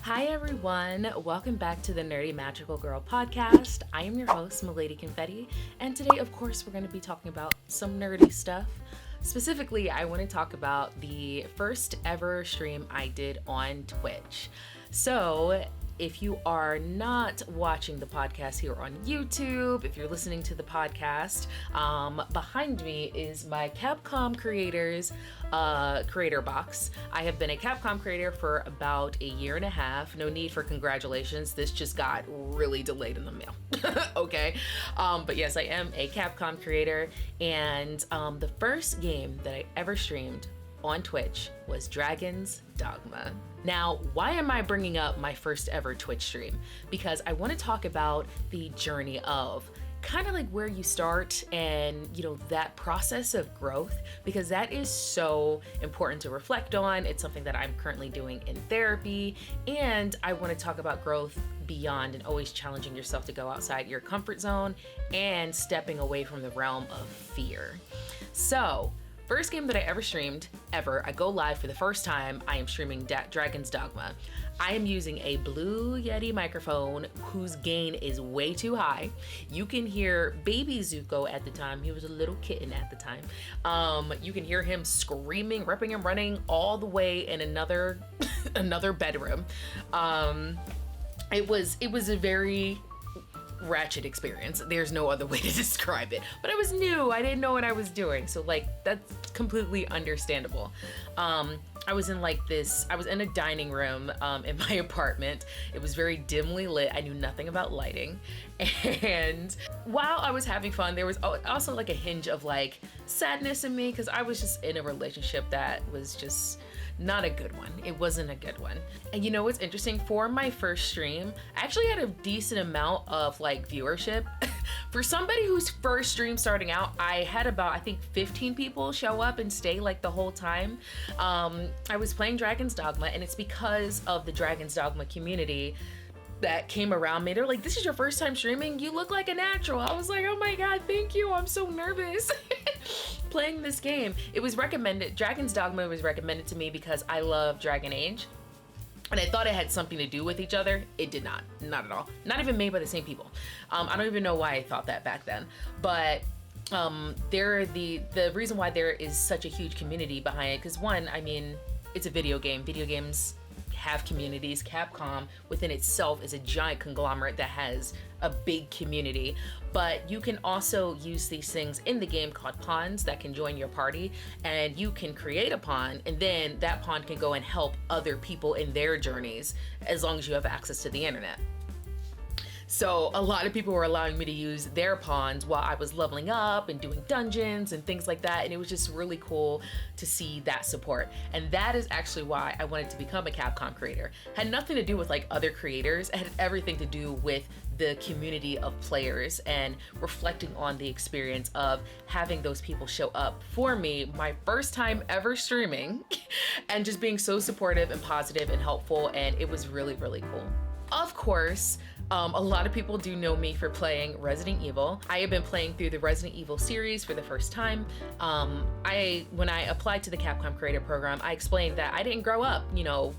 Hi everyone, welcome back to the Nerdy Magical Girl podcast. I am your host, Milady Confetti, and today, of course, we're going to be talking about some nerdy stuff. Specifically, I want to talk about the first ever stream I did on Twitch. So, if you are not watching the podcast here on YouTube, if you're listening to the podcast, behind me is my Capcom Creators creator box. I have been a Capcom creator for about a year and a half. No need for congratulations. This just got really delayed in the mail. Okay. But yes, I am a Capcom creator. And the first game that I ever streamed on Twitch was Dragon's Dogma. Now, why am I bringing up my first ever Twitch stream? Because I want to talk about the journey of kind of like where you start and, that process of growth, because that is so important to reflect on. It's something that I'm currently doing in therapy, and I want to talk about growth beyond and always challenging yourself to go outside your comfort zone and stepping away from the realm of fear. So, first game that I ever streamed, I go live for the first time, I am streaming Dragon's Dogma. I am using a Blue Yeti microphone whose gain is way too high. You can hear baby Zuko at the time. He was a little kitten at the time. You can hear him screaming, ripping and running all the way in another bedroom. It was a very ratchet experience. There's no other way to describe it. But I was new. I didn't know what I was doing. So that's completely understandable. I was in a dining room in my apartment. It was very dimly lit. I knew nothing about lighting. And while I was having fun, there was also a hinge of sadness in me because I was just in a relationship that was just not a good one. It wasn't a good one. And you know what's interesting? For my first stream, I actually had a decent amount of viewership. For somebody whose first stream starting out, I had about, I think 15 people show up and stay the whole time. I was playing Dragon's Dogma, and it's because of the Dragon's Dogma community that came around me. They're like, "This is your first time streaming? You look like a natural." I was like, "Oh my God, thank you. I'm so nervous." Playing this game. It was recommended, Dragon's Dogma was recommended to me because I love Dragon Age. And I thought it had something to do with each other. It did not. Not at all. Not even made by the same people. I don't even know why I thought that back then. But the reason why there is such a huge community behind it, because one, it's a video game. Video games have communities. Capcom within itself is a giant conglomerate that has a big community, but you can also use these things in the game called pawns that can join your party, and you can create a pawn, and then that pawn can go and help other people in their journeys as long as you have access to the internet. So a lot of people were allowing me to use their pawns while I was leveling up and doing dungeons and things like that. And it was just really cool to see that support. And that is actually why I wanted to become a Capcom creator. Had nothing to do with other creators. It had everything to do with the community of players and reflecting on the experience of having those people show up for me my first time ever streaming and just being so supportive and positive and helpful. And it was really, really cool. Of course, a lot of people do know me for playing Resident Evil. I have been playing through the Resident Evil series for the first time. When I applied to the Capcom Creator Program, I explained that I didn't grow up,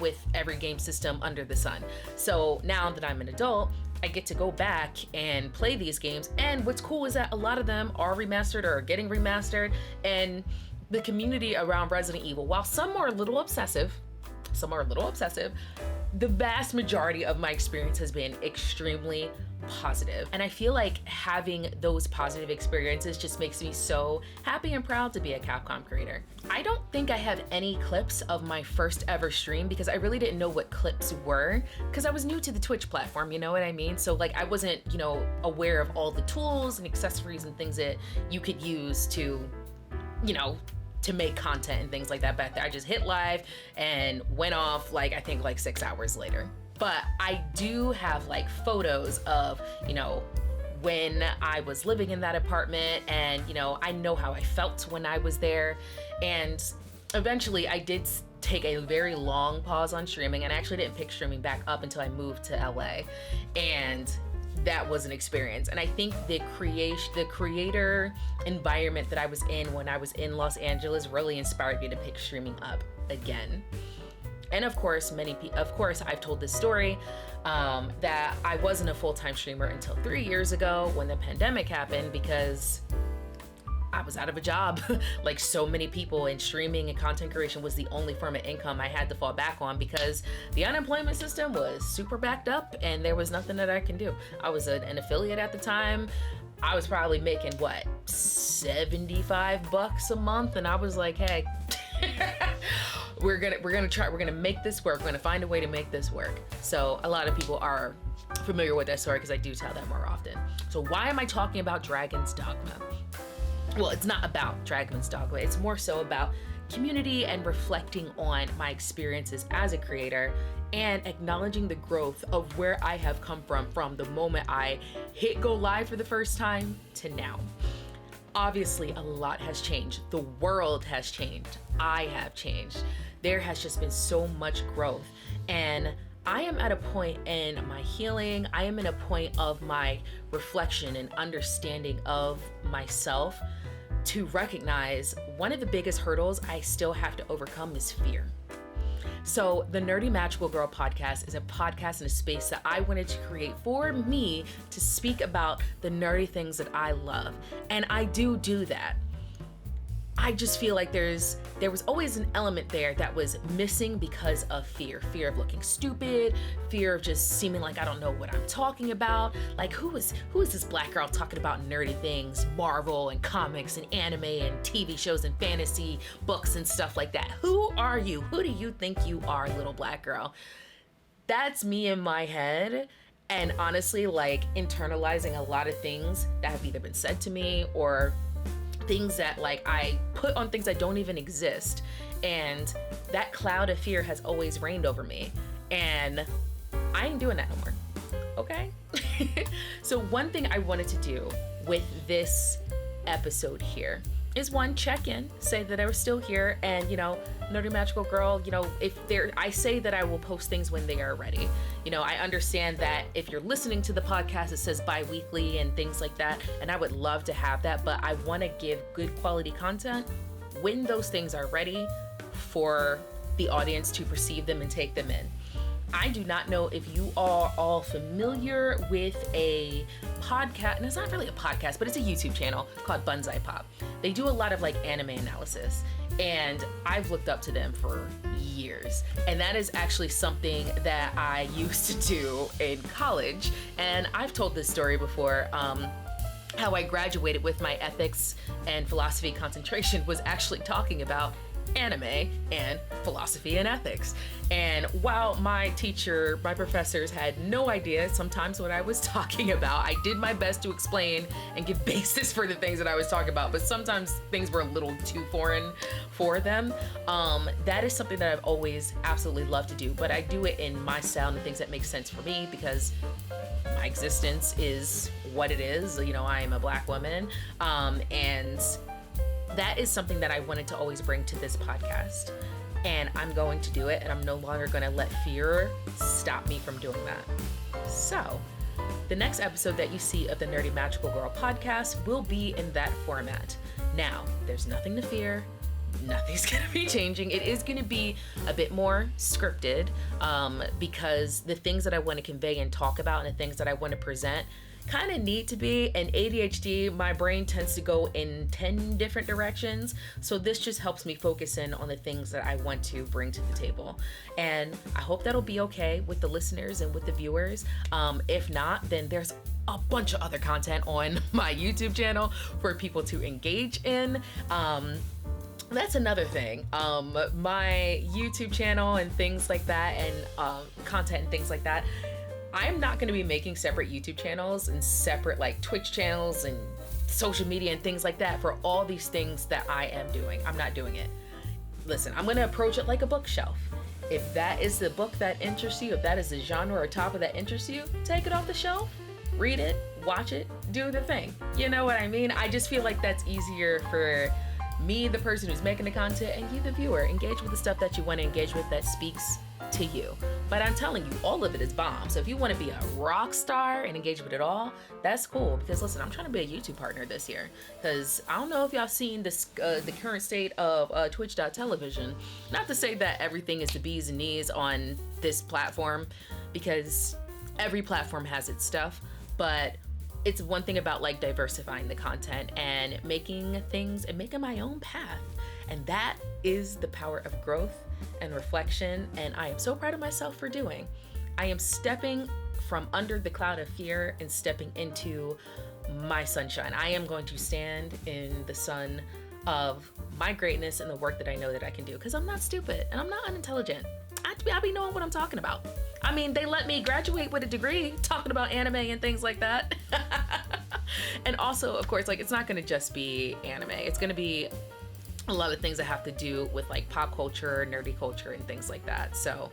with every game system under the sun. So now that I'm an adult, I get to go back and play these games. And what's cool is that a lot of them are remastered or are getting remastered. And the community around Resident Evil, while some are a little obsessive, the vast majority of my experience has been extremely positive. And I feel like having those positive experiences just makes me so happy and proud to be a Capcom creator. I don't think I have any clips of my first ever stream because I really didn't know what clips were because I was new to the Twitch platform, you know what I mean? So I wasn't, aware of all the tools and accessories and things that you could use to, to make content and things like that back there. I just hit live and went off I think 6 hours later. But I do have photos of, when I was living in that apartment and, I know how I felt when I was there. And eventually I did take a very long pause on streaming, and I actually didn't pick streaming back up until I moved to LA. And that was an experience. And I think the creator environment that I was in when I was in Los Angeles really inspired me to pick streaming up again. And of course, I've told this story that I wasn't a full-time streamer until 3 years ago when the pandemic happened, because I was out of a job. Like so many people, in streaming and content creation was the only form of income I had to fall back on, because the unemployment system was super backed up and there was nothing that I can do. I was an affiliate at the time. I was probably making what, $75 a month, and I was like, hey, we're gonna make this work. We're gonna find a way to make this work. So a lot of people are familiar with that story because I do tell that more often. So why am I talking about Dragon's Dogma? Well, it's not about Dragon's Dogma. It's more so about community and reflecting on my experiences as a creator and acknowledging the growth of where I have come from the moment I hit go live for the first time to now. Obviously, a lot has changed. The world has changed. I have changed. There has just been so much growth. And I am at a point in my healing. I am in a point of my reflection and understanding of myself to recognize one of the biggest hurdles I still have to overcome is fear. So the Nerdy Magical Girl podcast is a podcast in a space that I wanted to create for me to speak about the nerdy things that I love. And I do that. I just feel like there was always an element there that was missing because of fear of looking stupid, fear of just seeming like I don't know what I'm talking about. Like who is this black girl talking about nerdy things, Marvel and comics and anime and TV shows and fantasy books and stuff like that? Who are you? Who do you think you are, little black girl? That's me in my head. And honestly, like internalizing a lot of things that have either been said to me or things that like I put on things that don't even exist. And that cloud of fear has always reigned over me. And I ain't doing that no more. Okay? So one thing I wanted to do with this episode here is one, check in, say that I was still here, and Nerdy Magical Girl, I say that I will post things when they are ready. I understand that if you're listening to the podcast, it says bi-weekly and things like that, and I would love to have that, but I want to give good quality content when those things are ready for the audience to perceive them and take them in. I do not know if you are all familiar with a podcast, and it's not really a podcast, but it's a YouTube channel called Bonsai Pop. They do a lot of like anime analysis, and I've looked up to them for years. And that is actually something that I used to do in college. And I've told this story before, how I graduated with my ethics and philosophy concentration was actually talking about anime and philosophy and ethics. And while my professors had no idea sometimes what I was talking about, I did my best to explain and give basis for the things that I was talking about, but sometimes things were a little too foreign for them. That is something that I've always absolutely loved to do, but I do it in my style and the things that make sense for me because my existence is what it is. I am a black woman, and that is something that I wanted to always bring to this podcast, and I'm going to do it, and I'm no longer going to let fear stop me from doing that. So the next episode that you see of the Nerdy Magical Girl podcast will be in that format. Now, there's nothing to fear. Nothing's going to be changing. It is going to be a bit more scripted because the things that I want to convey and talk about and the things that I want to present kind of need to be. And ADHD, my brain tends to go in 10 different directions. So this just helps me focus in on the things that I want to bring to the table. And I hope that'll be okay with the listeners and with the viewers. If not, then there's a bunch of other content on my YouTube channel for people to engage in. That's another thing. My YouTube channel and things like that, and content and things like that, I'm not going to be making separate YouTube channels and separate like Twitch channels and social media and things like that for all these things that I am doing. I'm not doing it. Listen, I'm going to approach it like a bookshelf. If that is the book that interests you, if that is the genre or topic that interests you, take it off the shelf, read it, watch it, do the thing. You know what I mean? I just feel like that's easier for me, the person who's making the content, and you, the viewer. Engage with the stuff that you want to engage with that speaks to you. But I'm telling you, all of it is bomb. So if you want to be a rock star and engage with it all, that's cool. Because listen, I'm trying to be a YouTube partner this year. Because I don't know if y'all seen this, the current state of Twitch.television. Not to say that everything is the bees and knees on this platform, because every platform has its stuff. But it's one thing about like diversifying the content and making things and making my own path. And that is the power of growth and reflection. And I am so proud of myself for doing. I am stepping from under the cloud of fear and stepping into my sunshine. I am going to stand in the sun of my greatness and the work that I know that I can do. Because I'm not stupid and I'm not unintelligent. I be knowing what I'm talking about. I mean, they let me graduate with a degree talking about anime and things like that. And also, of course, like, it's not going to just be anime. It's going to be a lot of things that have to do with like pop culture, nerdy culture, and things like that. So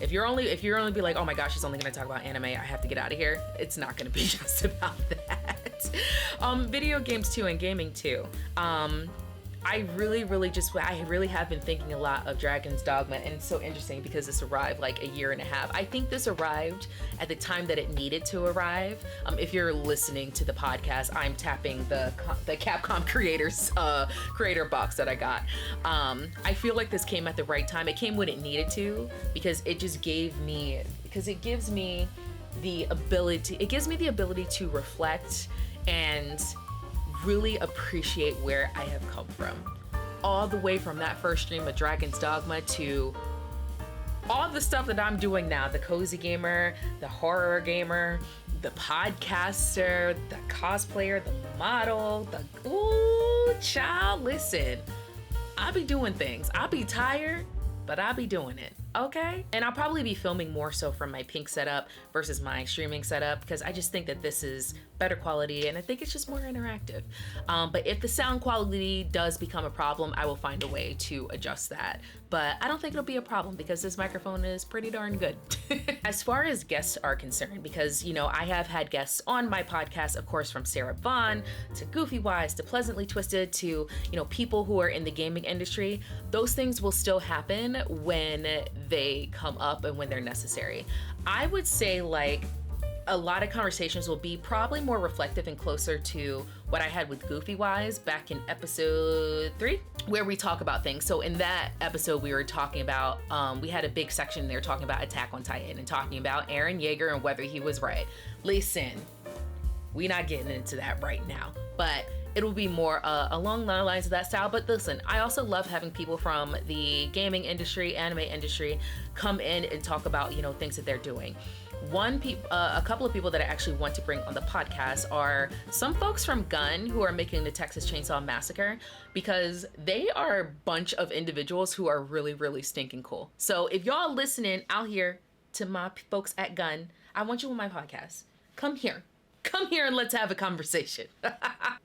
if you're only be like, oh my gosh, she's only going to talk about anime, I have to get out of here. It's not going to be just about that. Video games too, and gaming too. I really have been thinking a lot of Dragon's Dogma, and it's so interesting because this arrived like a year and a half. I think this arrived at the time that it needed to arrive. If you're listening to the podcast, I'm tapping the Capcom creator box that I got. I feel like this came at the right time. It came when it needed to, because it gives me the ability to reflect and really appreciate where I have come from. All the way from that first stream of Dragon's Dogma to all the stuff that I'm doing now, the cozy gamer, the horror gamer, the podcaster, the cosplayer, the model, ooh, child, listen, I be doing things. I be tired, but I be doing it. Okay? And I'll probably be filming more so from my pink setup versus my streaming setup, because I just think that this is better quality and I think it's just more interactive. But if the sound quality does become a problem, I will find a way to adjust that. But I don't think it'll be a problem because this microphone is pretty darn good. As far as guests are concerned, because, you know, I have had guests on my podcast, of course, from Sarah Vaughn to Goofy Wise to Pleasantly Twisted to, you know, people who are in the gaming industry. Those things will still happen when they come up and when they're necessary. I would say like a lot of conversations will be probably more reflective and closer to what I had with Goofy Wise back in episode 3, where we talk about things. So in that episode, we were talking about, we had a big section there talking about Attack on Titan and talking about Eren Yeager and whether he was right. Listen, we're not getting into that right now, but it'll be more along the lines of that style. But listen, I also love having people from the gaming industry, anime industry, come in and talk about, you know, things that they're doing. A couple of people that I actually want to bring on the podcast are some folks from Gun who are making the Texas Chainsaw Massacre, because they are a bunch of individuals who are really, really stinking cool. So if y'all listening out here to my folks at Gun, I want you on my podcast. Come here and let's have a conversation.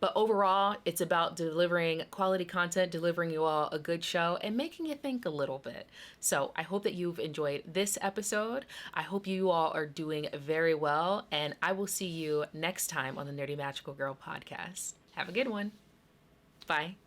But overall, it's about delivering quality content, delivering you all a good show, and making you think a little bit. So I hope that you've enjoyed this episode. I hope you all are doing very well, and I will see you next time on the Nerdy Magical Girl podcast. Have a good one. Bye.